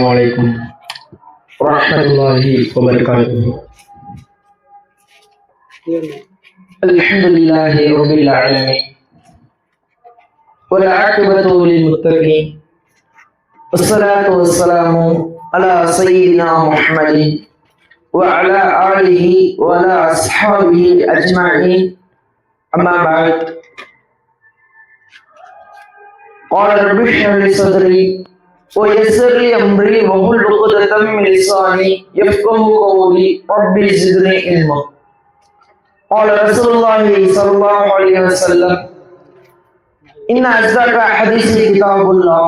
Assalamualaikum warahmatullahi wabarakatuh. Alhamdulillahi rabbil alamin. Wal 'aqibatu lil muttaqin. Wassalatu wassalamu ala sayyidina Muhammadin wa ala alihi wa ala ashabihi ajma'in. Amma ba'd. Qala rabbi shrah li sadri ويسر لي أمري واحلل عقدة من لساني يفقهوا قولي رب زدني علما. قال رسول الله صلى الله عليه وسلم إن أصدق الحديث كتاب الله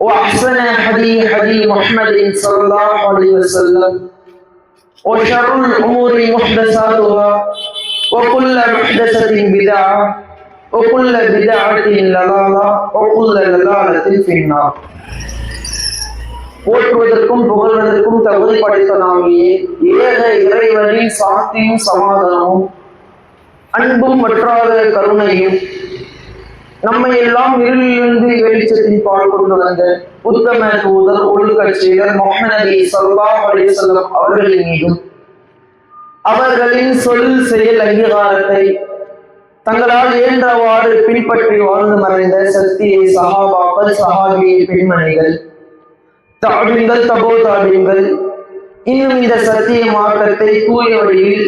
وأحسن الهدي محمد صلى الله عليه وسلم وشر الأمور محدثاتها وكل محدثة بدعة وكل بدعة ضلالة وكل ضلالة في النار. போற்றுவதற்கும் புகழ்வதற்கும் தகுதி படைத்த நாமையே ஏக இறைவனின் சாந்தியும் சமாதானமும் அன்பும் வற்றாத கருணையும் நம்மை எல்லாம் இருளிலிருந்து வெளிச்சத்தின் பால் கொண்டு வந்த உத்தம தூதர் ஒழுக்க செயலர் முஹம்மது நபி ஸல்லல்லாஹு அலைஹி வஸல்லம் அவர்களின் மீதும் அவர்களின் சொல் செயல் அங்கீகாரத்தை தங்களால் இயன்றவாறு பின்பற்றி வாழ்ந்து மறைந்த சத்தியை சஹாபாக்கள் சஹாபியை பெண்மணிகள் தாபிங்கள் தபோ தாபிங்கள் இன்னும் இந்த சத்திய மார்க்கத்தை தூய வழியில்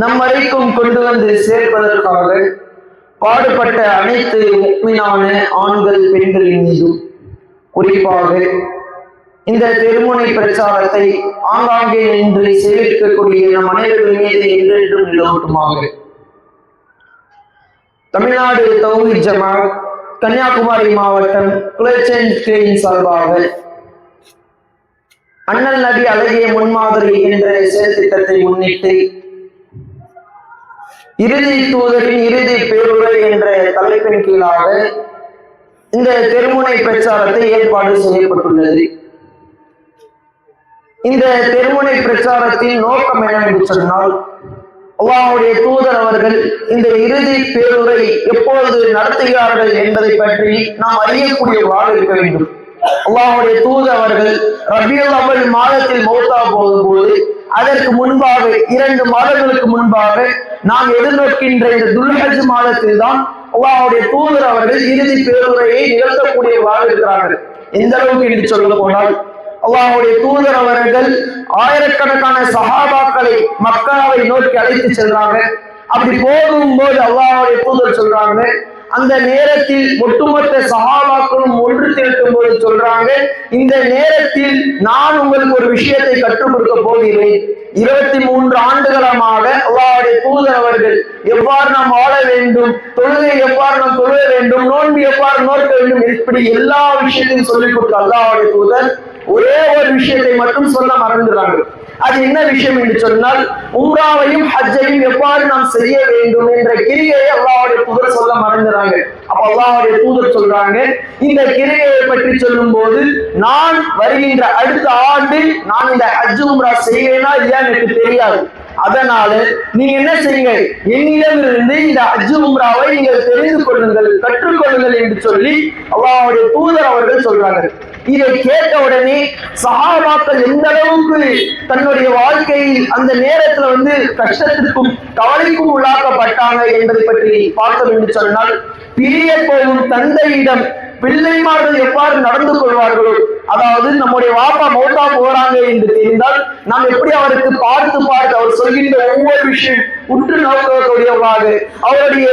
நம் வரைக்கும் கொண்டு வந்து சேர்ப்பதற்காக பாடுபட்ட அனைத்து முஃமினான ஆண்கள் பெண்களின் மீதும் குறிப்பாக இந்த திருமுனை பிரச்சாரத்தை ஆங்காங்கே நின்று சேவிக்கக்கூடிய நம் அனைவர்கள் மீது என்றென்றும் நிலவட்டுமாக. தமிழ்நாடு தௌஹீத் ஜமாஅத் கன்னியாகுமரி மாவட்டம் குளச்சேரியின் சார்பாக அண்ணல் நபி அழகிய முன்மாதிரி என்ற செயல்திட்டத்தை முன்னிட்டு இறுதி தூதரின் இறுதி பேருரை என்ற தலைப்பின் கீழாக இந்த தெருமுனை பிரச்சாரத்தை ஏற்பாடு செய்யப்பட்டுள்ளது. இந்த தெருமுனை பிரச்சாரத்தின் நோக்கம் என்னவென்று சொன்னால், அல்லாஹ்வுடைய தூதர் அவர்கள் இந்த இறுதி பேருரை எப்பொழுது நடத்துகிறார்கள் என்பதை பற்றி நாம் அறியக்கூடியவாறு இருக்க வேண்டும். அல்லாஹ்வுடைய தூதர் அவர்கள் ரபியுல் அவ்வல் மாதத்தில் மௌத்தா போகும்போது அதற்கு முன்பாக 2 மாதங்களுக்கு முன்பாக நாம் எதிர்நோக்கின்ற இந்த துல்ஹஜ் மாதத்தில் தான் அல்லாஹ்வுடைய தூதர் அவர்கள் இறுதி பேருரையை நிகழ்த்தக்கூடியவாறு இருக்கிறார்கள். எந்த அளவுக்கு என்று சொல்ல போனால், அல்லாஹ்வுடைய தூதர் அவர்கள் ஆயிரக்கணக்கான சஹாபாக்களை மக்காவை நோக்கி அழைத்து செல்றாங்க. அப்படி போகும்போது அல்லாஹ்வுடைய தூதர் சொல்றாங்க, அந்த நேரத்தில் ஒட்டுமொத்த சஹாபாக்களும் ஒன்று திரட்டும் போது சொல்றாங்க, இந்த நேரத்தில் நான் உங்களுக்கு ஒரு விஷயத்தை கற்றுக் கொடுக்க போகிறேன். 23 ஆண்டுகளமாக அல்லாஹ்வுடைய தூதர் அவர்கள் எவ்வாறு நாம் வாழ வேண்டும், தொழுகை எவ்வாறு நாம் தொழ வேண்டும், நோன்பு எவ்வாறு நோக்க வேண்டும், இப்படி எல்லா விஷயத்தையும் சொல்லிக் கொடுத்த அல்லாஹ்வுடைய தூதர் ஒரே ஒரு விஷயத்தை மட்டும் சொல்ல மறந்துறாங்க. அது என்ன விஷயம் என்று சொன்னால், உம்ராவையும் ஹஜ்ஜையும் எவ்வாறு நாம் செய்ய வேண்டும் என்ற கிரியை அல்லாஹ்வுடைய தூதர் சொல்ல மறந்துறாங்க. அப்ப அல்லாஹ்வுடைய தூதர் சொல்றாங்க, இந்த கிரியை பற்றி சொல்லும் போது, நான் வருகின்ற அடுத்த ஆண்டு நான் இந்த ஹஜ் உம்ரா செய்வேனா இல்லையா எனக்கு தெரியாது. அதனால நீங்க என்ன செய்யுங்க, என்னிடமிருந்து இந்த ஹஜ் உம்ராவை நீங்கள் தெரிந்து கொள்ளுங்கள், கற்றுக்கொள்ளுங்கள் என்று சொல்லி அல்லாஹ்வுடைய தூதர் அவர்கள் சொல்றாங்க. இதை கேட்ட உடனே சஹாபாக்கள் எந்த அளவுக்கு தன்னுடைய வாழ்க்கையில் அந்த நேரத்துல கஷ்டத்திற்கும் கவலைக்கும் உள்ளாக்கப்பட்டாங்க என்பதை பற்றி பார்த்தோம் என்று சொன்னால், பிரிய போகும் தந்தையிடம் பிள்ளைமார்கள் எவ்வாறு நடந்து கொள்வார்களோ, அதாவது நம்முடைய வாப்பா மௌத்தா போறாங்க என்று தெரிந்தால் நாம் எப்படி அவருக்கு பார்த்து அவர் சொல்கின்ற ஒவ்வொரு விஷயம் உற்று நோக்கக்கூடியவாக, அவருடைய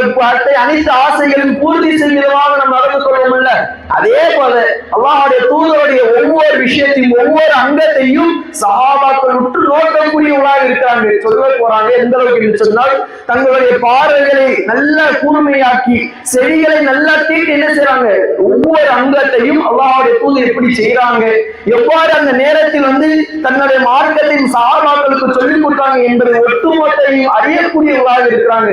அனைத்து ஆசைகளும் பூர்த்தி செய்கிறவாக நாம் நடந்து கொள்வோம்ல, அதே போல அல்லாஹ்வுடைய தூதருடைய ஒவ்வொரு விஷயத்தையும் ஒவ்வொரு அங்கத்தையும் சஹாபாக்கள் உற்று நோக்கக்கூடியவர்களாக இருக்கிறாங்க. சொல்ல போறாங்க எந்த அளவுக்கு என்று சொன்னால், தங்களுடைய பார்வைகளை நல்ல கூர்மையாக்கி செடிகளை நல்லா தீட்டி என்ன செய்யறாங்க, ஒவ்வொரு அங்கத்தையும் அல்லாஹ்வுடைய தூதர் எப்படி செய்யறாங்க, எவ்வாறு அந்த நேரத்தில் தன்னுடைய மார்க்கத்தின் சஹாபாக்களுக்கு சொல்லிக் கொடுத்தாங்க என்பதை ஒட்டுமொத்தையும் அறியக்கூடியவர்களாக இருக்கிறாங்க.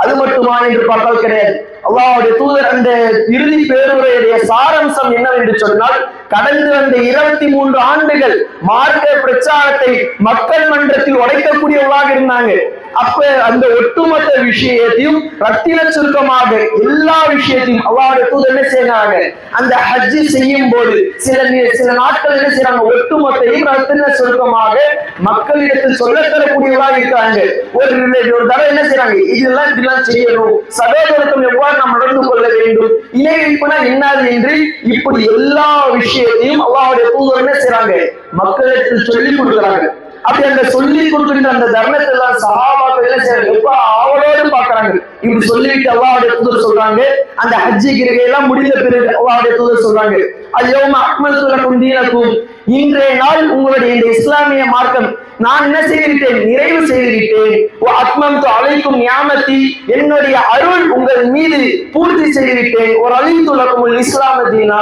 அது மட்டுமா என்று பார்த்தால் கிடையாது. அல்லாஹ்வுடைய தூதர் அந்த இறுதி பேருரையுடைய சாராம்சம் என்னவென்று சொன்னால், கடந்து வந்த 23 ஆண்டுகள் மார்க்க பிரச்சாரத்தை மக்கள் மன்றத்தில் உடைக்கக்கூடியவர்களாக இருந்தாங்க. அப்ப அந்த ஒட்டுமொத்த விஷயத்தையும் ரத்தின சுருக்கமாக எல்லா விஷயத்தையும் அல்லாஹ்வுடைய தூதர் என்ன செய்யறாங்க, அந்த ஹஜ் செய்யும் போது சில நாட்கள் என்ன செய்யறாங்க, ஒட்டுமொத்தையும் ரத்தின சுருக்கமாக மக்களிடத்தில் சொல்ல தரக்கூடியவர்களாக இருக்காங்க. ஒரு தடவை என்ன செய்யறாங்க, இதெல்லாம் செய்யணும், சகோதரத்துவம் எவ்வாறு நாம் நடந்து கொள்ள வேண்டும், இணை வைப்புனா என்னது என்று இப்படி எல்லா விஷயத்தையும் அல்லாஹ்வுடைய தூதர் என்ன செய்யறாங்க, மக்களிடத்தில் சொல்லிக் கொடுக்குறாங்க. அப்படி அந்த சொல்லி கொடுக்கின்ற அந்த தர்மத்தை எல்லாம் சஹாபாக்கள் என்ன செய்யறாங்க, எப்ப அவளோடு பாக்குறாங்க. இப்படி சொல்லிட்டு அல்லாஹ்வுடைய தூதர் சொல்றாங்க, அந்த ஹஜ்ஜி கிரிகை எல்லாம் முடிந்த பிறகு அல்லாஹ்வுடைய தூதர் சொல்றாங்க, அல்யௌம அக்மல்து லக்கும் தீனக்கும், இன்றைய நாள் உங்களுடைய இந்த இஸ்லாமிய மார்க்கம் நான் என்ன செய்திருக்கேன், நிறைவு செய்திருக்கேன். அத்மம்து அலைக்கும் நியாமத்தி, என்னுடைய அருள் உங்கள் மீது பூர்த்தி செய்திருக்கேன். ஒரு அலிந்துலக்கும் இஸ்லாம தீனா,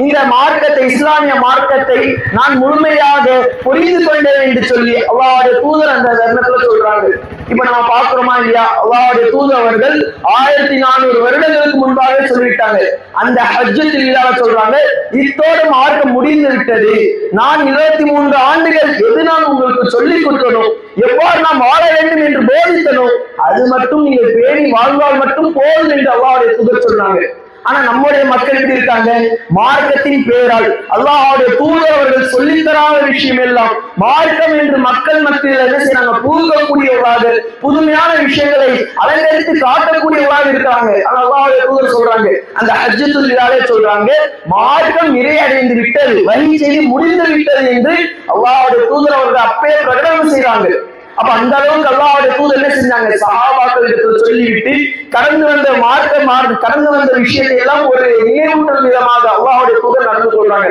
இந்த மார்க்கத்தை இஸ்லாமிய மார்க்கத்தை நான் முழுமையாக புரிந்து கொண்டேன் என்று சொல்லி அல்லாஹ்வுடைய தூதர் அந்த தர்மத்துல சொல்றாங்க. இப்ப நம்ம பாக்குறோமா இல்லையா, அல்லாஹ்வுடைய தூதர் அவர்கள் 1400 வருடங்களுக்கு முன்பாக சொல்லிட்டாங்க. அந்த ஹஜ்ஜத்தில் இல்லாம சொல்றாங்க, இத்தோடு மார்க்கம் முடிந்து விட்டது, நான் 23 ஆண்டுகள் எது நான் உங்களுக்கு சொல்லிக் கொடுத்தனும், எவ்வாறு நாம் வாழ வேண்டும் என்று போதித்தனும், அது மட்டும் நீங்கள் பேணி வாழ்வால் மட்டும் போதும் என்று அல்லாஹ்வுடைய தூதர் சொன்னாங்க. ஆனா நம்முடைய மக்கள் எப்படி இருக்காங்க, மார்க்கத்தின் பெயரால் அல்லாஹ்வுடைய தூதர் அவர்கள் சொல்லித்தராத விஷயம் எல்லாம் மார்க்கம் என்று மக்கள் மத்தியில் என்ன செய்யறாங்க, புகுக்கக்கூடியவர்களாக புதுமையான விஷயங்களை அலங்கரித்து காட்டக்கூடியவர்களாக இருக்காங்க. ஆனா அல்லாஹ்வுடைய தூதர் சொல்றாங்க, அந்த ஹஜ்ஜத்துல் விதாலே சொல்றாங்க, மார்க்கம் நிறைவடைந்து விட்டது, வஹி செய்தி முடிந்து விட்டது என்று அல்லாஹ்வுடைய தூதர் அவர்கள் அப்பயே பிரகடனம் செய்றாங்க. அப்ப அந்த அளவுக்கு அல்லாஹ்வுடைய தூதர் என்ன செஞ்சாங்க, சஹாபாக்கள் இடத்துல சொல்லிவிட்டு கடந்து வந்த கடந்து வந்த விஷயத்தை எல்லாம் ஒரு நினைவூட்டல் விதமாக அல்லாஹ்வுடைய தூதர் நடந்து கொள்றாங்க.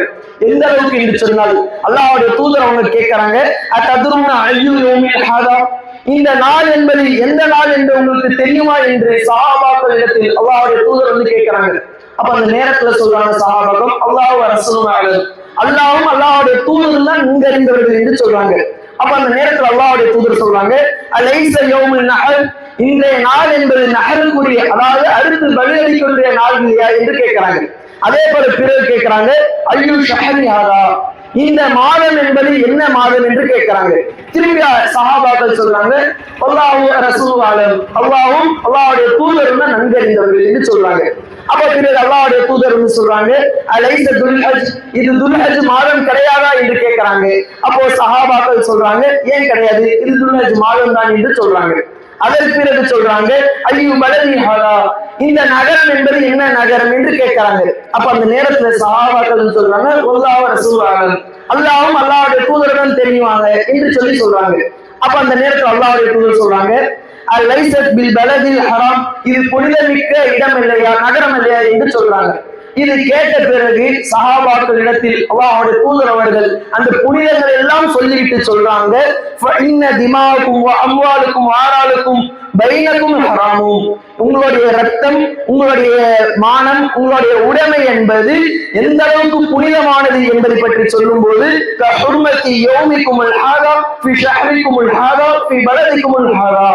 எந்த அளவுக்கு என்று சொன்னால், அல்லாஹ்வுடைய தூதர் அவங்க கேட்கிறாங்க, அத்ததுருன ஐயு யௌமில் ஹாதா, இந்த நாள் என்பது எந்த நாள் என்று உங்களுக்கு தெரியுமா என்று சஹாபாக்கள் இடத்தில் அல்லாஹ்வுடைய தூதர் வந்து கேட்கிறாங்க. அப்ப அந்த நேரத்துல சொல்றாங்க சஹாபாக்கள், அல்லாஹ் வ ரசூலுல்லாஹி அலைஹி, அல்லாஹ்வும் அல்லாஹ்வுடைய தூதர் தான் இங்க இருந்தவர்கள் என்று சொல்றாங்க. அப்ப அந்த நேரத்தில் அல்லாஹ்வுடைய தூதர் சொல்றாங்க, அலைஸ யௌமுல் நஹர், இன்றைய நாள் என்பது நஹருக்குரிய, அதாவது அடுத்து பலியளிக்கக்கூடிய நாள் இல்லையா என்று கேட்கிறாங்க. அதே போல பிறகு கேட்கிறாங்க, ஐயு ஷஹரி ஹாதா, இந்த மாதம் என்பது என்ன மாதம் என்று கேட்கிறாங்க. திரும்பி சஹாபாக்கள் சொல்றாங்க, அல்லாஹு ரசூலுல்லாஹி அலைஹி, அல்லாஹ்வும் அல்லாஹ்வுடைய தூதரும் தான் நன்கறிந்தவர்கள் என்று சொல்றாங்க. அப்ப பிறகு அல்லாஹ்வுடைய தூதர் வந்து சொல்றாங்க, அலைஸ துல்ஹஜ், இது துல்ஹஜ் மாதம் கிடையாதா என்று கேட்கிறாங்க. அப்போ சஹாபாக்கள் சொல்றாங்க, ஏன் கிடையாது, இது துல்ஹஜ் மாதம் தான் என்று சொல்றாங்க. அதற்கு பிறகு சொல்றாங்க, ஐயோ பலதி ஹாதா, இந்த நகரம் என்பது என்ன நகரம் என்று கேட்கிறாங்க. அப்ப அந்த நேரத்துல சஹாபாக்கள் சொல்றாங்க, அல்லாஹ் ரசூலுல்லாஹி, அல்லாஹ்வும் அல்லாஹ்வுடைய தூதரும் தெரியுவாங்க என்று சொல்லி சொல்றாங்க. அப்ப அந்த நேரத்துல அல்லாஹ்வுடைய தூதர் சொல்றாங்க, அலைஸத் பில் பலதில் ஹராம், இது புனிதமிக்க இடம் இல்லையா, நகரம் இல்லையா என்று சொல்றாங்க. இது கேட்ட பிறகு சஹாபாக்கள் இடத்தில் அல்லாஹ்வுடைய தூதர் அவர்கள் அந்த புனிதங்கள் எல்லாம் சொல்லிவிட்டு சொல்றாங்க, ஃபஇன்ன திமாக்கும் வ அம்வாலுக்கும் ஆராலுக்கும் பைனக்கும் ஹராமும், உங்களுடைய ரத்தம், உங்களுடைய மானம், உங்களுடைய உடைமை என்பது எந்த அளவுக்கு புனிதமானது என்பதை பற்றி சொல்லும் போது, கஹுர்மதி யௌமிக்குமுல் ஹாதா ஃபி ஷஹரிக்குமுல் ஹாதா ஃபி பலதிக்குமுல் ஹாதா,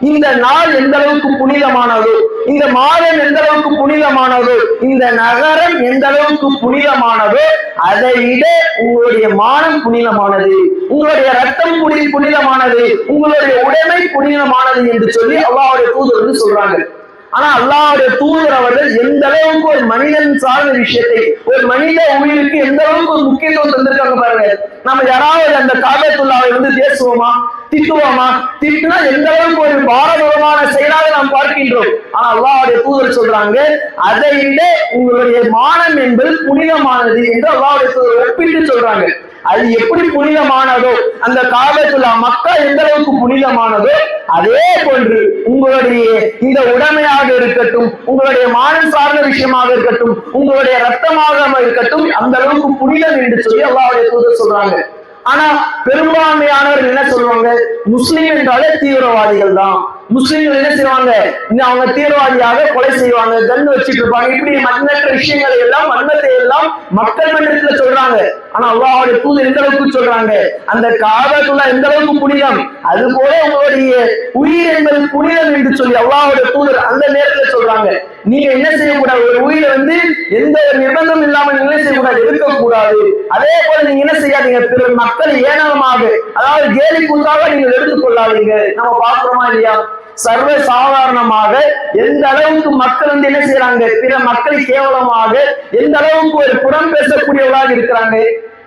இந்த நாள் எந்த அளவுக்கு புனிதமானதோ, இந்த மாதம் எந்த அளவுக்கு புனிதமானதோ, இந்த நகரம் எந்த அளவுக்கு புனிதமானதோ, அதை விட உங்களுடைய மானம் புனிதமானது, உங்களுடைய ரத்தம் புனிதமானது, உங்களுடைய உடைமை புனிதமானது என்று சொல்லி அல்லாஹ்வுடைய தூதர் வந்து சொல்றாங்க. ஆனா அல்லாஹ்வுடைய தூதர் அவர்கள் எந்த அளவுக்கு ஒரு மனிதன் சார்ந்த விஷயத்தை, ஒரு மனித உயிருக்கு எந்த அளவுக்கு ஒரு முக்கியத்துவம் தந்திருக்காங்க பாருங்க. நம்ம யாராவது அந்த காபத்துல்லாவை வந்து பேசுவோமா, திட்டுவோமா, திட்டுனா எந்த அளவுக்கு ஒரு பாரதூரமான செயலாக நாம் பார்க்கின்றோம். ஆனா அல்லாஹ்வுடைய தூதர் சொல்றாங்க, அதை விட உங்களுடைய மானம் என்பது புனிதமானது என்று அல்லாஹ்வுடைய தூதர் ஒப்பிட்டு சொல்றாங்க. அது எப்படி புனிதமானதோ, அந்த காபத்துல்லா மக்கா எந்த அளவுக்கு புனிதமானதோ, அதே போன்று உங்களுடைய இந்த உடைமையாக இருக்கட்டும், உங்களுடைய மானம் சார்ந்த விஷயமாக இருக்கட்டும், உங்களுடைய ரத்தமாக இருக்கட்டும், அந்த அளவுக்கு புனிதம் என்று சொல்லி அல்லாஹ்வுடைய தூதர் சொல்றாங்க. ஆனா பெரும்பான்மையானவர்கள் என்ன சொல்லுவாங்க, முஸ்லிம் என்றாலே தீவிரவாதிகள் தான், முஸ்லிம்கள் என்ன செய்வாங்க, அவங்க தீவிரவாதியாக கொலை செய்வாங்க, கன் வச்சுட்டு இருப்பாங்க, இப்படி மண்ணற்ற விஷயங்களை எல்லாம் வன்மத்தை எல்லாம் மக்கள் மன்றத்துல சொல்றாங்க. ஆனா அல்லாஹ்வுடைய தூதர் எந்த அளவுக்கு சொல்றாங்க, அந்த காபத்துல்லா எந்த அளவுக்கு புனிதம், அது போல உங்களுடைய உயிர் என்பது புனிதம் என்று சொல்லி அல்லாஹ்வுடைய தூதர் அந்த நேரத்துல சொல்றாங்க. நீங்க என்ன செய்யக்கூடாது, ஒரு உயிரை எந்த ஒரு நிர்பந்தம் இல்லாமல் என்ன செய்யக்கூடாது, இருக்கக்கூடாது. அதே போல நீங்க என்ன செய்யாதீங்க, பிற மக்கள் ஏனமாக, அதாவது கேலி கூத்தாக நீங்க எடுத்துக் கொள்ளாதீங்க. நம்ம பார்க்கிறோமா இல்லையா, சர்வ சாதாரணமாக எந்த அளவுக்கு மக்கள் என்ன செய்யறாங்க, பிற மக்களை கேவலமாக எந்த அளவுக்கு ஒரு புறம் பேசக்கூடியவர்களாக இருக்கிறாங்க.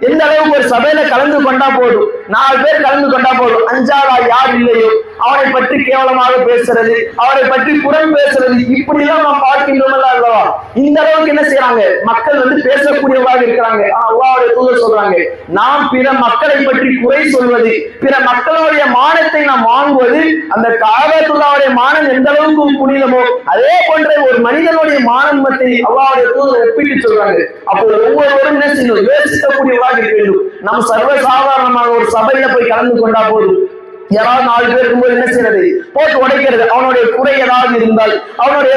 எந்த அளவுக்கு ஒரு சபையில கலந்து கொண்டா போதும், 4 பேர் கலந்து கொண்டா போதும், 5ஆளா யார் இல்லையோ அவரை பற்றி கேவலமாக பேசுறது, அவரை பற்றி புறம் பேசுறது, இப்படி எல்லாம் நாம் பார்க்கின்றோம் அல்லவா. இந்த அளவுக்கு என்ன செய்யறாங்க, மக்கள் பேசக்கூடியவர்களாக இருக்கிறாங்க. அல்லாஹ்வுடைய தூதர் சொல்றாங்க, நாம் பிற மக்களை பற்றி குறை சொல்வது, பிற மக்களுடைய மானத்தை நாம் வாங்குவது, அந்த காபத்துல்லாவுடைய மானம் எந்த அளவுக்கு புனிதமோ அதே போன்ற ஒரு மனிதனுடைய மானத்தை அல்லாஹ்வுடைய தூதர் ஒப்பிட்டு சொல்றாங்க. அப்போ ஒவ்வொருவரும் என்ன செய்யணும், யோசிக்கக்கூடியவர்களாக இருக்க வேண்டும். நம்ம சர்வ சாதாரணமாக ஒரு சபையில போய் கலந்து கொண்டா போதும், யாராவது 4 பேர் இருக்கும்போது என்ன செய்யறது, போட்டு உடைக்கிறது, அவனுடைய குறை ஏதாவது இருந்தால், அவனுடைய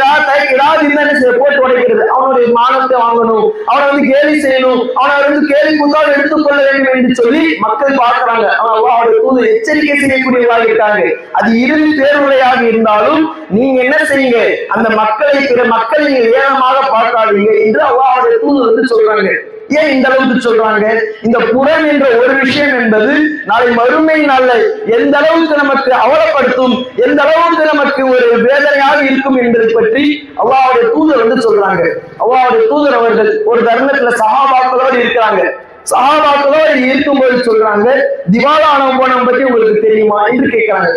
ஏதாவது இருந்தா என்ன செய்ய, போட்டு உடைக்கிறது, அவனுடைய மானத்தை வாங்கணும், அவனை கேலி செய்யணும், அவனை கேலி கூத்தால் எடுத்துக்கொள்ள வேண்டும் என்று சொல்லி மக்கள் பார்க்கிறாங்க. அவனுடைய தூது எச்சரிக்கை செய்யக்கூடியவர்களாக இருக்காங்க. அது இறுதி தேர்வுரையாக இருந்தாலும் நீங்க என்ன செய்யுங்க, அந்த மக்களை பிற மக்கள் நீங்க ஏனமாக பார்க்காதீங்க என்று அல்லாஹ்வுடைய தூது சொல்றாங்க. ஏன் இந்த அளவுக்கு சொல்றாங்க, இந்த புறம் என்ற ஒரு விஷயம் என்பது நாளை மறுமை நாள்ல எந்த அளவுக்கு நமக்கு அவலப்படுத்தும், எந்த அளவுக்கு நமக்கு ஒரு வேதனையாக இருக்கும் என்பதை பற்றி அல்லாஹ்வுடைய தூதர் சொல்றாங்க. அல்லாஹ்வுடைய தூதர் அவர்கள் ஒரு தருணத்துல சஹாபாக்களோடு இருக்கிறாங்க. சஹாபாக்களோடு இருக்கும்போது சொல்றாங்க, திவாலான போனம் பற்றி உங்களுக்கு தெரியுமா என்று கேட்கிறாங்க.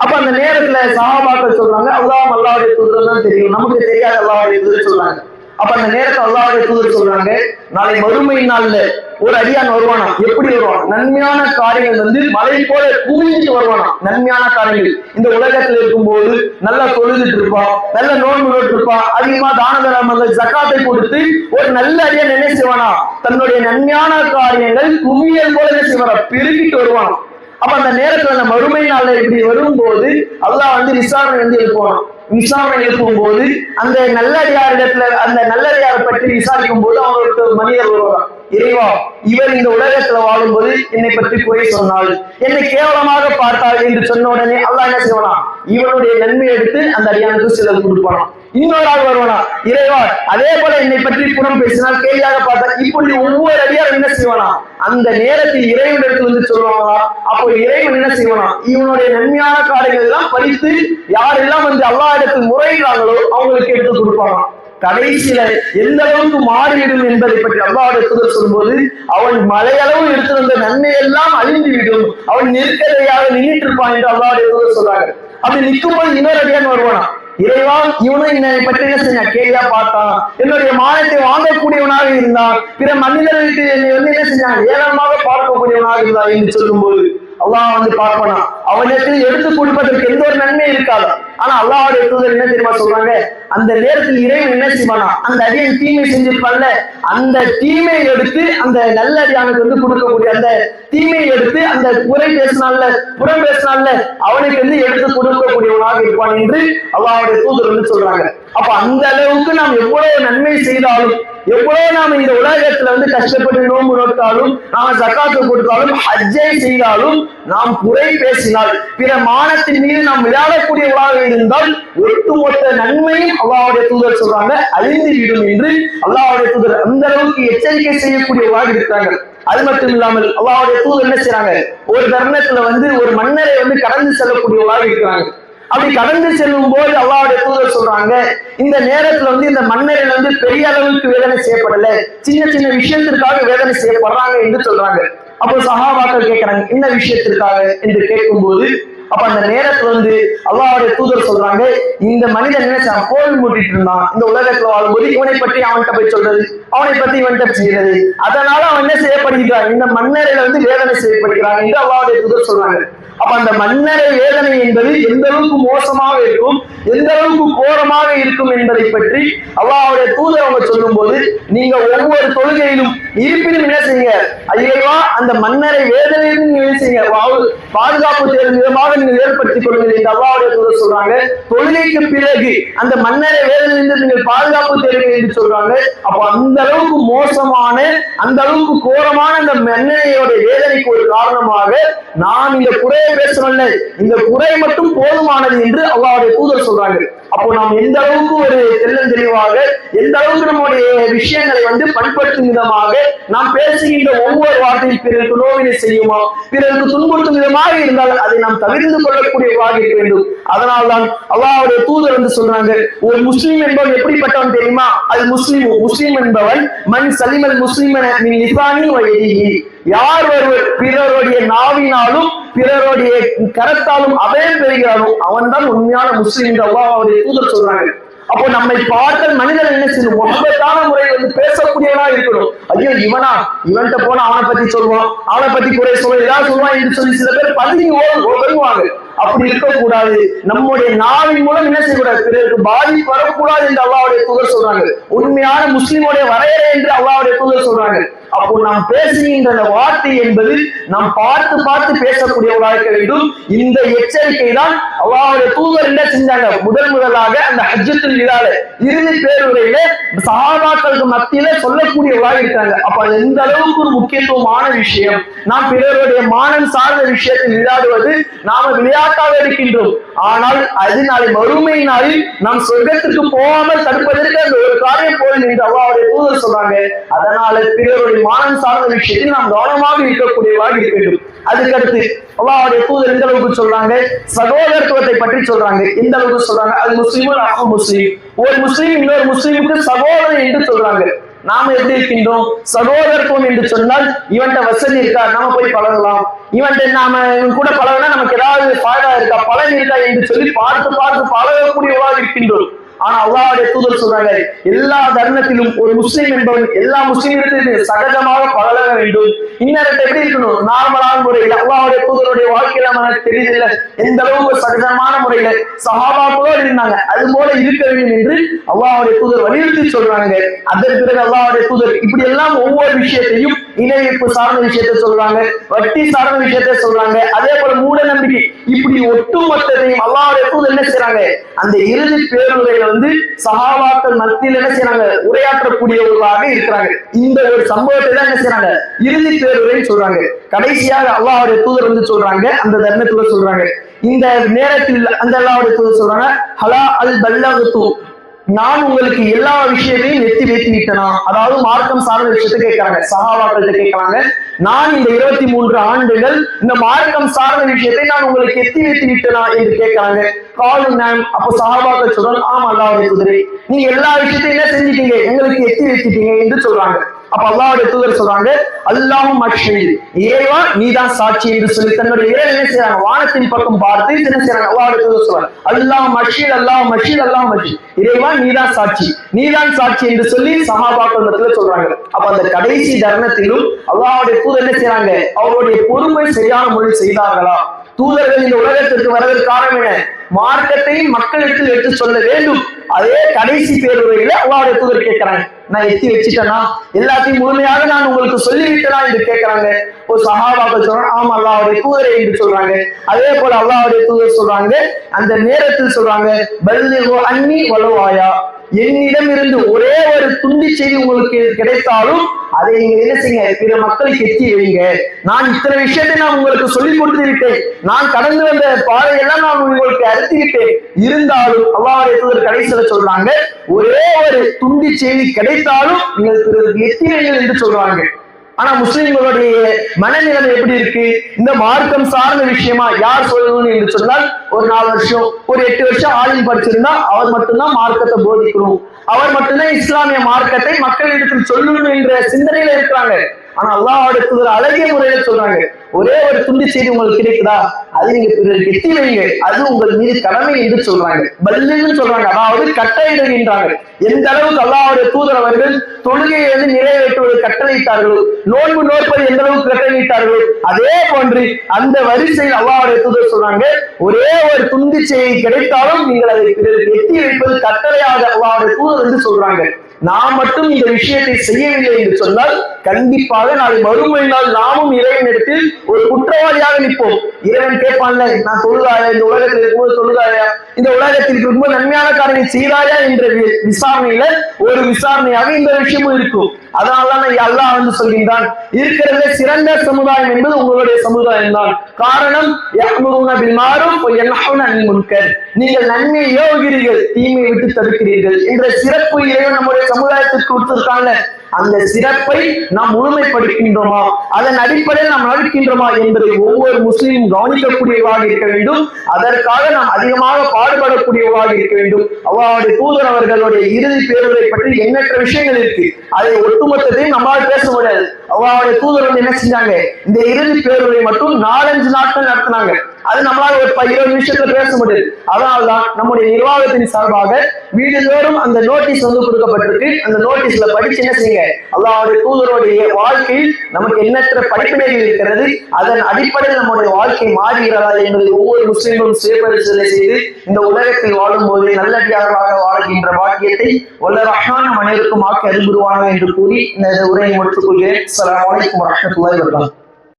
அப்ப அந்த நேரத்துல சஹாபாக்கள் சொல்றாங்க, அல்லாஹ்வுடைய தூதர் தான் தெரியும், நமக்கு தெரியாது அல்லாஹ்வுடைய தூதர் சொல்றாங்க. அப்ப அந்த நேரத்தை அல்லாஹ்வுடைய தூதர் சொல்றாங்க, நாளை மறுமை நாள்ல ஒரு அடியான் வருவானா, எப்படி வருவான், நன்மையான காரியங்கள் மலை போல குவிஞ்சிட்டு வருவானா. நன்மையான காரியங்கள் இந்த உலகத்துல இருக்கும்போது நல்லா தொழுதுட்டு இருப்பான், நல்ல நோன்பு நோட்டு இருப்பான், அதிகமா தான தர்மங்கள் ஜகாத்தை கொடுத்து ஒரு நல்ல அடியான் என்ன செய்வானா, தன்னுடைய நன்மையான காரியங்கள் குவியல் போல என்ன செய்வானா, பெருகிட்டு வருவான். அப்ப அந்த நேரத்துல அந்த மறுமை நாள்ல இப்படி வரும்போது அல்லாஹ் விசாரணை எழுப்புவான். விசாரணை எழுப்பும் போது அந்த நல்லடியாரிடத்துல அந்த நல்லடியாரை பற்றி விசாரிக்கும் போது அவங்களுக்கு மனிதர் வருவார், இறைவா இவர் இந்த உலகத்துல வாழும்போது என்னை பற்றி குறை சொன்னால், என்னை கேவலமாக பார்த்தாள் என்று சொன்ன உடனே அல்லாஹ் என்ன செய்வானா, இவனுடைய நன்மை எடுத்து அந்த அடியானுக்கு சிலர் கொடுப்பானா. இன்னொரு ஆள் வருவானா, இறைவா அதே போல என்னை பற்றி புறம் பேசினால் கேள்வியாக பார்த்தா, இப்படி ஒவ்வொரு அடியாரும் என்ன செய்வானா, அந்த நேரத்தில் இறைவன் எடுத்து சொல்லுவாங்களா. அப்போ இறைவன் என்ன செய்வானா, இவனுடைய நன்மையான காரியங்கள் எல்லாம் பறித்து யாரெல்லாம் அல்லாஹ் இடத்தில் முறையிடுறாங்களோ அவங்களுக்கு எடுத்து கொடுப்பாங்க. கடைசியில எந்த அளவுக்கு மாறிவிடும் என்பதை பற்றி அல்லாஹ்வுடைய தூதர் சொல்லும்போது, அவன் மலையளவு எடுத்து வந்த நன்மை எல்லாம் அழிந்துவிடும், அவன் நெருக்கதையாக நின்றுட்டு இருப்பான் என்று அல்லாஹ்வுடைய தூதர் சொல்றாங்க. அப்படி நிற்கும்போது இன்னொரு அடியான் வருவானா, இறைவா இவனும் என்னை பற்றி என்ன செஞ்ச கேள்வியா பார்த்தான், என்னுடைய மானத்தை வாங்கக்கூடியவனாக இருந்தான், பிற மனிதர்களுக்கு என்னை என்ன செஞ்சான், ஏளனமாக பார்க்கக்கூடியவனாக இருந்தான் என்று சொல்லும்போது அல்லாஹ் பார்ப்பானா, அவனிடத்தில் எடுத்து கொடுப்பதற்கு எந்த ஒரு நன்மை இருக்காது. ஆனா அல்லாஹ்வுடைய தூதர் என்ன தெரியுமா சொல்றாங்க, அந்த நேரத்தில் இறைவன் என்ன செய்வானா, அந்த அடியன் தீமை செஞ்சிருப்பான்ல, அந்த தீமையை எடுத்து அந்த நல்ல அடியானுக்கு கொடுக்கக்கூடிய அந்த தீமையை எடுத்து அந்த குறை பேசினால புறம் பேசினால அவனுக்கு எடுத்து கொடுக்கக்கூடியவனாக இருப்பான் என்று அல்லாஹ்வுடைய தூதர் சொல்றாங்க. அப்ப அந்த அளவுக்கு நாம் எவ்வளவு நன்மை செய்தாலும், எவ்வளவு நாம இந்த உலகத்துல கஷ்டப்பட்டு நோன்பு நோட்டாலும், நாம ஜகாத்து கொடுத்தாலும், ஹஜ்ஜை செய்தாலும், நாம் குறை பேசினால், பிற மானத்தின் மீது நாம் விளையாடக்கூடியவர்களாக இருந்தால் ஒட்டுமொத்த நன்மையும் அல்லாஹ்வுடைய தூதர் சொல்றாங்க அழிந்துவிடும் என்று அல்லாஹ்வுடைய தூதர் அந்த அளவுக்கு எச்சரிக்கை செய்யக்கூடியவர்களாக இருக்கிறாங்க. அது மட்டும் இல்லாமல் அல்லாஹ்வுடைய தூதர் என்ன செய்யறாங்க, ஒரு தருணத்துல ஒரு மன்னரை கடந்து செல்லக்கூடியவர்களாக இருக்கிறாங்க. அப்படி கடந்து செல்லும் போது அல்லாஹ்வுடைய தூதர் சொல்றாங்க, இந்த நேரத்துல இந்த மன்னரில் பெரிய அளவுக்கு வேதனை செய்யப்படல, சின்ன சின்ன விஷயத்திற்காக வேதனை செய்யப்படுறாங்க என்று சொல்றாங்க. அப்போ சஹாபாக்கள் கேட்கிறாங்க, என்ன விஷயத்திற்காக என்று கேட்கும் போது அப்ப அந்த நேரத்துல வந்து அல்லாஹ்வுடைய தூதர் சொல்றாங்க, இந்த மனிதன் என்ன கோல் மூட்டிட்டு இருந்தான், இந்த உலகத்துல வாழும்போது இவனை பற்றி அவன்கிட்ட போய் சொல்றது, அவனை பத்தி இவன்கிட்ட செய்யறது, அதனால அவன் என்ன செய்யப்படுகிறான், இந்த மன்னரையில வந்து வேதனை செய்யப்படுகிறான் என்று அல்லாஹ்வுடைய தூதர் சொல்றாங்க. அப்ப அந்த மன்னரை வேதனை என்பது எந்த அளவுக்கு மோசமாக இருக்கும், எந்த அளவுக்கு கோரமாக இருக்கும் என்பதை பற்றி அல்லாஹ்வுடைய தூதர் அவங்க சொல்லும் போது, நீங்க ஒவ்வொரு தொழுகையிலும் இருப்பினும் என்ன செய்யுங்க, ஐயவா அந்த மன்னரை வேதனையிலும் நீங்க செய்யுங்க, பாதுகாப்பு தேடும் விதமாக நீங்க ஏற்படுத்திக் கொள்ளுங்கள் என்று அல்லாஹ்வுடைய தூதர் சொல்றாங்க. தொழுகைக்கு பிறகு அந்த மன்னரை வேதனையிலிருந்து நீங்கள் பாதுகாப்பு தேடுங்கள் என்று சொல்றாங்க. அப்ப அந்த அளவுக்கு மோசமான, அந்த அளவுக்கு கோரமான அந்த மன்னரையோட வேதனைக்கு ஒரு காரணமாக நாம் இந்த குறையை பேசவில்லை, இந்த குறை மட்டும் போதுமானது என்று அல்லாஹ்வுடைய தூதர் சொல்றாங்க. அப்போ நாம் எந்த அளவுக்கு ஒரு தெளிவாக, எந்த அளவுக்கு நம்முடைய விஷயங்களை வந்து பண்படுத்தும் விதமாக நாம் பேசுகின்ற ஒவ்வொரு வார்த்தையும் பிறருக்கு நோவினை செய்யுமா, பிறருக்கு துன்புறுத்தும் விதமாக இருந்தால் அதை நாம் தவிர்த்து கொள்ளக்கூடியவாக இருக்க வேண்டும். அதனால்தான் அல்லாஹ்வுடைய தூதர் வந்து சொல்றாங்க, ஒரு முஸ்லீம் என்பவன் எப்படிப்பட்டவன் தெரியுமா, அது முஸ்லீம் என்பவன் மன் சலிமல் முஸ்லிமன மின் லிசானி வ யதிஹி, யார் ஒருவர் பிறருடைய நாவினாலும் பிறருடைய கரத்தாலும் அபயம் பெறுகிறானோ அவன் தான் உண்மையான முஸ்லிம் என்று அல்லாஹ்வுடைய தூதர் சொல்றாங்க. அப்போ நம்மை பார்த்த மனிதன் என்ன செய்யணும், முகப்பத்தான முறையில் வந்து பேசக்கூடியவனா இருக்கணும். ஐயோ இவனா, இவன்கிட்ட போனா அவனை பத்தி சொல்லுவான், அவனை பத்தி குறை சொல்ல ஏதாவது சொல்லுவான் என்று சொல்லி சில பேர் பதுங்கி வருவாங்க. அப்படி இருக்கக்கூடாது. நம்முடைய நாவின் மூலம் என்ன செய்யக்கூடாது, பிறருக்கு பாதிப்பு வரக்கூடாது என்று அல்லாஹ்வுடைய தூதர் சொல்றாங்க. உண்மையான முஸ்லிமுடைய வரையறை என்று அல்லாஹ்வுடைய தூதர் சொல்றாங்க. அப்போ நாம் பேசுகின்ற வார்த்தை என்பது நாம் பார்த்து பார்த்து பேசக்கூடியவர்களாக இருக்க வேண்டும். இந்த எச்சரிக்கை தான் அல்லாஹ்வுடைய தூதர் என்ன செஞ்சாங்க, முதலாக அந்த ஹஜ்ஜத்துல் விதால இறுதி பேருரையில சஹாபாக்களுக்கு மத்தியில சொல்லக்கூடியவர்களாக இருக்காங்க. அப்ப அது எந்த அளவுக்கு ஒரு முக்கியத்துவமான விஷயம். நாம் பிறருடைய மானம் சார்ந்த விஷயத்தில் விளையாடுவது நாம விளையாட்டாக இருக்கின்றோம். ஆனால் அது நாளை மறுமை நாளில் நாம் சொர்க்கத்திற்கு போகாமல் தடுப்பதற்கு அந்த ஒரு காரியம் போதும் என்று அல்லாஹ்வுடைய தூதர் சொல்றாங்க. அதனால பிறருடைய மானம் சார்ந்த விஷயத்தில் நாம் கவனமாக இருக்கக்கூடியவாக இருக்க வேண்டும். அதுக்கடுத்து அல்லாஹ்வுடைய தூதர் எந்த அளவுக்கு சொல்றாங்க, சகோதரத்துவத்தை பற்றி சொல்றாங்க. எந்த அளவுக்கு சொல்றாங்க, அது முஸ்லிமும் அஹ் முஸ்லிம், ஒரு முஸ்லீம் இன்னொரு முஸ்லீமுக்கு சகோதரன் என்று சொல்றாங்க. நாம எப்படி இருக்கின்றோம், சகோதரத்துவம் என்று சொன்னால் இவன்கிட்ட வசதி இருக்கா நாம போய் பழகலாம், இவன்கிட்ட நாம இவன் கூட பழகினா நமக்கு ஏதாவது ஃபாய்தா இருக்கா, பலன் இருக்கா என்று சொல்லி பார்த்து பார்த்து பழகக்கூடியவர்களாக இருக்கின்றோம். ஆனா அல்லாஹ்வுடைய தூதர் சொல்றாங்க, எல்லா தருணத்திலும் ஒரு முஸ்லிம் என்பவன் எல்லா முஸ்லிம்களிடத்திலும் சகஜமாக பழக வேண்டும். இன்னொரு எப்படி இருக்கணும், நார்மலான முறையில். அல்லாஹ்வுடைய தூதருடைய வாழ்க்கையில நமக்கு தெரியல எந்த அளவுக்கு சகஜமான முறையில சஹாபாக்களோடு இருந்தாங்க, அது போல இருக்க வேண்டும் என்று அல்லாஹ்வுடைய தூதர் வலியுறுத்தி சொல்றாங்க. அதற்கு பிறகு அல்லாஹ்வுடைய தூதர் இப்படி எல்லாம் ஒவ்வொரு விஷயத்தையும், இணைப்பு சார்ந்த விஷயத்தை சொல்றாங்க, வட்டி சார்ந்த விஷயத்தை சொல்றாங்க, அதே போல மூட நம்பிக்கை, இப்படி ஒட்டுமொத்தத்தையும் அல்லாஹ்வுடைய தூதர் என்ன செய்றாங்க, அந்த இறுதி பேருரையில வந்து சஹாபாக்கள் மத்தியில் என்ன செய்யறாங்க, உரையாற்றக்கூடியவர்களாக இருக்கிறாங்க. இந்த ஒரு சம்பவத்தை தான் என்ன செய்யறாங்க, இறுதி பேருரை சொல்றாங்க. கடைசியாக அல்லாஹ்வுடைய தூதர் வந்து சொல்றாங்க, அந்த தர்மத்துல சொல்றாங்க, இந்த நேரத்தில் அந்த அல்லாஹ்வுடைய தூதர் சொல்றாங்க, ஹலா அல் பல்லகத்து, நான் உங்களுக்கு எல்லா விஷயத்தையும் எத்தி வைத்து விட்டனா, அதாவது மார்க்கம் சார்ந்த விஷயத்தை கேட்கிறாங்க, சஹாபாக்கள்கிட்ட கேட்கறாங்க, நான் இந்த 23 ஆண்டுகள் இந்த மார்க்கம் சார்ந்த விஷயத்தை நான் உங்களுக்கு எத்தி வைத்து விட்டனா என்று கேட்கிறாங்க. காலு நான், அப்போ சஹாபாக்கள் சொல்றாங்க, ஆமா அல்லாஹ்வுடைய தூதரே, நீங்க எல்லா விஷயத்தையும் என்ன செஞ்சிட்டீங்க, எங்களுக்கு எத்தி வச்சிட்டீங்க என்று சொல்றாங்க. அப்ப அல்லாஹ்வுடைய தூதர் சொல்றாங்க, அல்லாஹும் அஷ்ஹது, இறைவா நீதான் சாட்சி என்று சொல்லி தன்னுடைய இறைவன் என்ன செய்யறாங்க, வானத்தின் பக்கம் பார்த்து என்ன செய்யறாங்க, அல்லாஹ்வுடைய தூதர் சொல்றாங்க, அல்லாஹும் அஷ்ஹது, அல்லாஹும் அஷ்ஹது, அல்லாஹும் அஷ்ஹது, இறைவா நீதான் சாட்சி, நீதான் சாட்சி என்று சொல்லி சஹாபாக்கள் மத்தியில சொல்றாங்க. அப்ப அந்த கடைசி தருணத்திலும் அல்லாஹ்வுடைய தூதர் என்ன செய்யறாங்க, அவருடைய பொறுமை சரியான முறையில் செய்தார்களா? தூதர்கள் இந்த உலகத்திற்கு வருவதற்கு காரணம் என்ன, மார்க்கத்தையும் மக்களுக்கு எடுத்து சொல்ல வேண்டும். அதே கடைசி பேருரையில அல்லாஹ்வுடைய தூதர் கேட்கிறாங்க, நான் எத்தி வச்சுட்டேனா, எல்லாத்தையும் முழுமையாக நான் உங்களுக்கு சொல்லிவிட்டேனா என்று கேட்கிறாங்க. ஒரு சஹாபாக்கள் சொல்றாங்க, ஆமா அல்லாஹ்வுடைய தூதரே என்று சொல்றாங்க. அதே போல அல்லாஹ்வுடைய தூதர் சொல்றாங்க, அந்த நேரத்தில் சொல்றாங்க, பல்லிகு அன்னி வலவ் ஆயா, என்னிடம் இருந்து ஒரே ஒரு துண்டி செய்தி உங்களுக்கு கிடைத்தாலும் அதை நீங்க என்ன செய்யுங்க, பிற மக்களுக்கு எத்தி வைங்க. நான் இத்தனை விஷயத்தை நான் உங்களுக்கு சொல்லிக் கொடுத்து விட்டேன், நான் கடந்து வந்த பாதையெல்லாம் நான் உங்களுக்கு அறுத்து விட்டேன். இருந்தாலும் அல்லாஹ்வுடைய தூதர் கடைசியில சொல்றாங்க, ஒரே ஒரு துண்டி செய்தி கிடைத்தாலும் நீங்கள் பிறருக்கு எத்தி வைங்கள் என்று சொல்றாங்க. ஆனா முஸ்லிம்களுடைய மனநிலைமை எப்படி இருக்கு, இந்த மார்க்கம் சார்ந்த விஷயமா யார் சொல்லணும் என்று சொன்னால், ஒரு 4 வருஷம் ஒரு 8 வருஷம் ஆளும் படிச்சிருந்தா அவர் மட்டும்தான் மார்க்கத்தை போதிக்கணும், அவர் மட்டும்தான் இஸ்லாமிய மார்க்கத்தை மக்களிடத்தில் சொல்லணும் என்ற சிந்தனையில இருக்கிறாங்க. ஆனா அல்லாஹ்வுடைய தூதர் அழகிய முறையில சொல்றாங்க, ஒரே ஒரு துண்டு செய்தி உங்களுக்கு கிடைக்குதா, அது நீங்க பிறருக்கு எத்தி வைங்க, அது உங்கள் மீது கடமை என்று சொல்றாங்க. பல்லுன்னு சொல்றாங்க, அதாவது கட்டளையிடுகின்றாங்க. எந்த அளவுக்கு அல்லாஹ்வுடைய தூதர் அவர்கள் தொழுகையை நிறைவேற்றுவதை கட்டளையிட்டார்களோ, நோன்பு நோற்பதை எந்த அளவுக்கு கட்டளையிட்டார்களோ, அதே போன்று அந்த வரிசையில் அல்லாஹ்வுடைய தூதர் சொல்றாங்க, ஒரே ஒரு துண்டு செய்தி கிடைத்தாலும் நீங்கள் அதை பிறருக்கு எத்தி வைப்பது கட்டளையாக அல்லாஹ்வுடைய தூதர் என்று சொல்றாங்க. நாம் மட்டும் இந்த விஷயத்தை செய்யவில்லை என்று சொன்னால் கண்டிப்பாக நாளை மறுமை நாள் நாமும் இறைவனிடத்தில் ஒரு குற்றவாளியாக நிற்போம். இறைவன் கேட்பான்ல, நான் தொழுதாயா, இந்த உலகத்தில் இருக்கும்போது தொழுதாயா, இந்த உலகத்தில் இருக்கும்போது நன்மையான காரியத்தை செய்தாயா என்ற விசாரணையில ஒரு விசாரணையாக இந்த விஷயமும் இருக்கும். அதனாலதான் அல்லாஹ் வந்து சொல்கின்றான், இருக்கிறதுல சிறந்த சமுதாயம் என்பது உங்களுடைய சமுதாயம் தான். காரணம், நீங்கள் நன்மையை ஏவுகிறீர்கள், தீமையை விட்டு தடுக்கிறீர்கள் என்ற சிறப்பு இறைவன் நம்முடைய சமுதாயத்திற்கு கொடுத்திருக்காங்க. அந்த சிறப்பை நாம் முழுமைப்படுத்துகின்றோமா, அதன் அடிப்படையில் நாம் நடக்கின்றோமா என்பதை ஒவ்வொரு முஸ்லீமும் கவனிக்கக்கூடியவாக இருக்க வேண்டும். அதற்காக நாம் அதிகமாக பாடுபடக்கூடியவாக இருக்க வேண்டும். அல்லாஹ்வுடைய தூதர் அவர்களுடைய இறுதி பேருரை பற்றி எண்ணற்ற விஷயங்கள் இருக்கு, அதை ஒட்டுமொத்தத்தையும் நம்மால் பேச முடியாது. அல்லாஹ்வுடைய தூதர் வந்து என்ன செஞ்சாங்க, இந்த இறுதி பேருரை மட்டும் 4-5 நாட்கள் நடத்தினாங்க. அது நம்மளால ஒரு 20 நிமிஷத்துல பேச முடியாது. அதனால்தான் நம்முடைய நிர்வாகத்தின் சார்பாக வீடுதோறும் அந்த நோட்டீஸ் வந்து கொடுக்கப்பட்டிருக்கு. அந்த நோட்டீஸ்ல படிச்சு என்ன செய்யுங்க, அல்லாஹ்வுடைய தூதருடைய வாழ்க்கையில் நமக்கு எண்ணற்ற படிப்பினைகள் இருக்கிறது, அதன் அடிப்படையில் நம்முடைய வாழ்க்கை மாறுகிறதா என்பதை ஒவ்வொரு முஸ்லிம்களும் சுயபரிசீலனை செய்து இந்த உலகத்தில் வாழும் போது நல்லடியார்களாக வாழ்கின்ற பாக்கியத்தை வல்ல ரஹ்மான் மனிதருக்கும் ஆக்கி அருள்புரிவானாக என்று கூறி இந்த உரையை முடித்துக் கொள்கிறேன். அஸ்ஸலாமு அலைக்கும் வரஹ்மத்துல்லாஹி வபரகாத்துஹு.